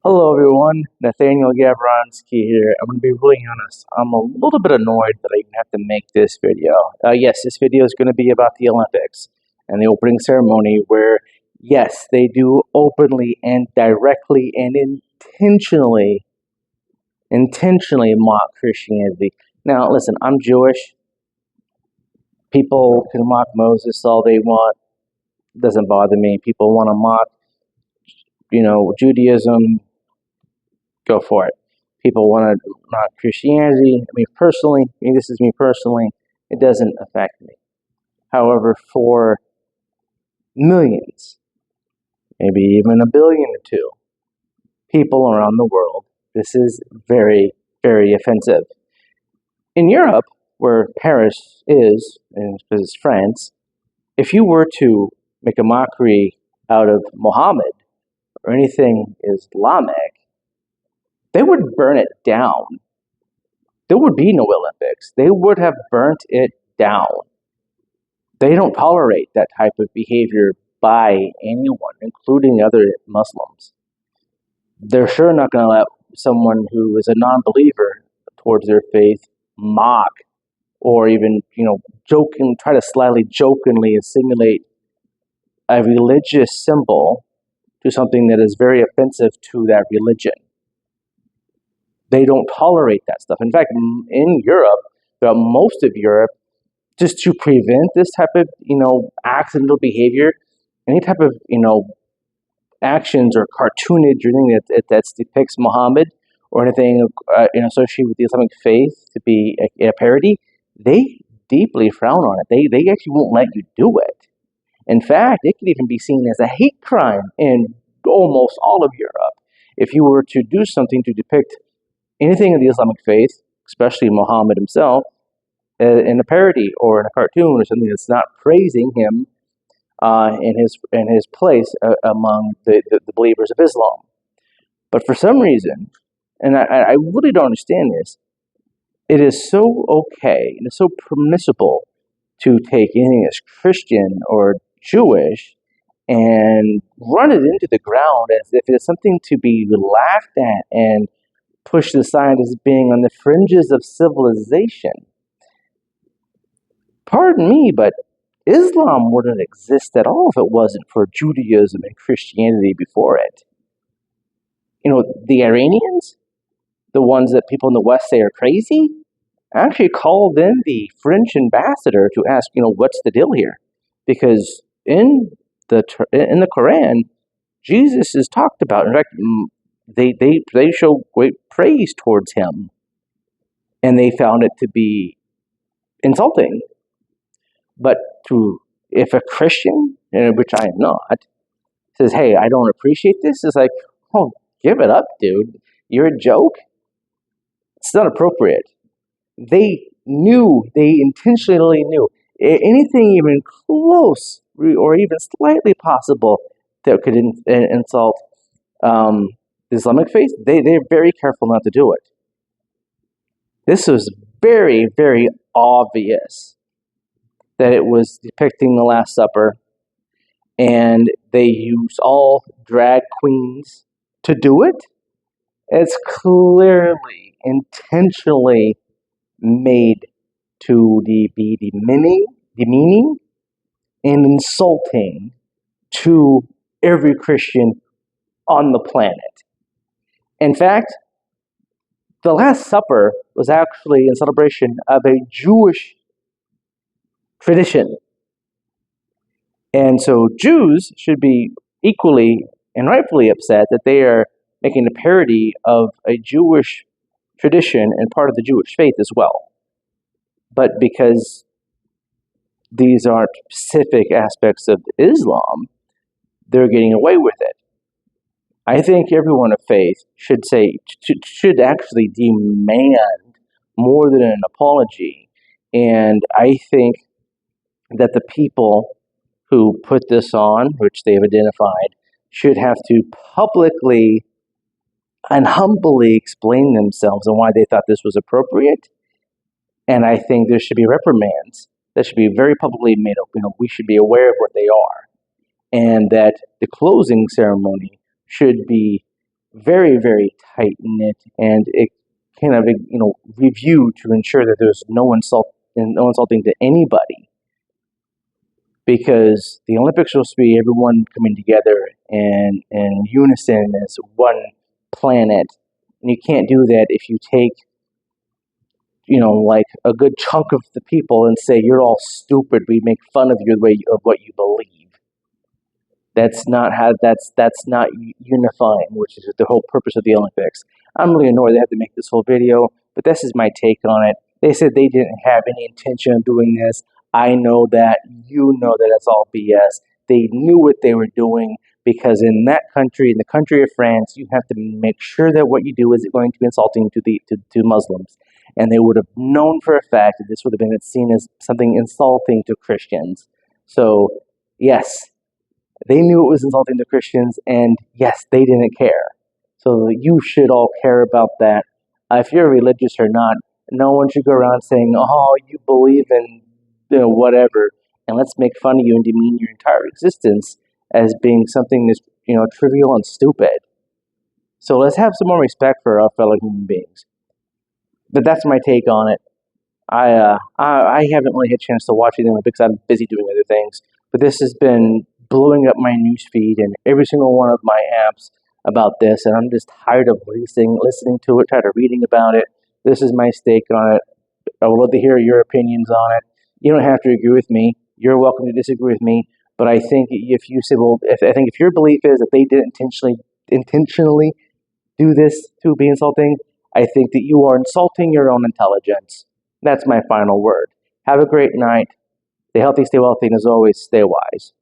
Hello, everyone. Nathaniel Gavronsky here. I'm going to be really honest. I'm a little bit annoyed that I even have to make this video. Yes, this video is going to be about the Olympics and the opening ceremony, where, yes, they do openly and directly and intentionally mock Christianity. Now, listen, I'm Jewish. People can mock Moses all they want. It doesn't bother me. People want to mock, Judaism. Go for it. People want to mock Christianity. This is me personally, it doesn't affect me. However, for millions, maybe even a billion or two people around the world, this is very, very offensive. In Europe, where Paris is, and because it's France, if you were to make a mockery out of Muhammad or anything Islamic, they would burn it down. There would be no Olympics. They would have burnt it down. They don't tolerate that type of behavior by anyone, including other Muslims. They're sure not going to let someone who is a non-believer towards their faith mock or even, try to slightly jokingly assimilate a religious symbol to something that is very offensive to that religion. They don't tolerate that stuff. In fact, in Europe, throughout most of Europe, just to prevent this type of, accidental behavior, any type of, actions or cartoonage or anything that depicts Muhammad or anything associated with the Islamic faith to be a parody, they deeply frown on it. They actually won't let you do it. In fact, it could even be seen as a hate crime in almost all of Europe. If you were to do something to depict anything in the Islamic faith, especially Muhammad himself, in a parody or in a cartoon or something that's not praising him in his place among the believers of Islam. But for some reason, and I really don't understand this, it is so okay and it's so permissible to take anything that's Christian or Jewish and run it into the ground as if it's something to be laughed at and pushed aside as being on the fringes of civilization. Pardon me, but Islam wouldn't exist at all if it wasn't for Judaism and Christianity before it. The Iranians, the ones that people in the West say are crazy, actually called in the French ambassador to ask, what's the deal here? Because in the Quran, Jesus is talked about. In fact, they show great praise towards him, and they found it to be insulting. But if a Christian, which I am not, says, "Hey, I don't appreciate this," it's like, "Oh, give it up, dude. You're a joke." It's not appropriate. They intentionally knew anything even close or even slightly possible that could insult the Islamic faith. They're very careful not to do it. This was very, very obvious that it was depicting the Last Supper, and they used all drag queens to do it. It's clearly, intentionally made to be demeaning and insulting to every Christian on the planet. In fact, the Last Supper was actually in celebration of a Jewish tradition. And so Jews should be equally and rightfully upset that they are making a parody of a Jewish tradition and part of the Jewish faith as well. But because these aren't specific aspects of Islam, they're getting away with it. I think everyone of faith should actually demand more than an apology. And I think that the people who put this on, which they've identified, should have to publicly and humbly explain themselves and why they thought this was appropriate. And I think there should be reprimands that should be very publicly made up. We should be aware of what they are. And that the closing ceremony should be very, very tight knit, and it kind of review to ensure that there's no insulting to anybody, because the Olympics are supposed to be everyone coming together and in unison as one planet, and you can't do that if you take like a good chunk of the people and say you're all stupid. We make fun of your way of what you believe. That's not how. That's not unifying, which is the whole purpose of the Olympics. I'm really annoyed they had to make this whole video, but this is my take on it. They said they didn't have any intention of doing this. I know that. You know that it's all BS. They knew what they were doing, because in that country, in the country of France, you have to make sure that what you do is going to be insulting to Muslims, and they would have known for a fact that this would have been seen as something insulting to Christians. So yes, they knew it was insulting to Christians, and yes, they didn't care. So you should all care about that. If you're religious or not, no one should go around saying, "Oh, you believe in whatever," and let's make fun of you and demean your entire existence as being something that's trivial and stupid. So let's have some more respect for our fellow human beings. But that's my take on it. I haven't really had a chance to watch the Olympics. I'm busy doing other things. But this has been blowing up my news feed and every single one of my apps about this, and I'm just tired of listening to it, tired of reading about it. This is my stake on it. I would love to hear your opinions on it. You don't have to agree with me. You're welcome to disagree with me. But I think if you say, well, I think if your belief is that they didn't intentionally do this to be insulting, I think that you are insulting your own intelligence. That's my final word. Have a great night. Stay healthy, stay wealthy, and as always, stay wise.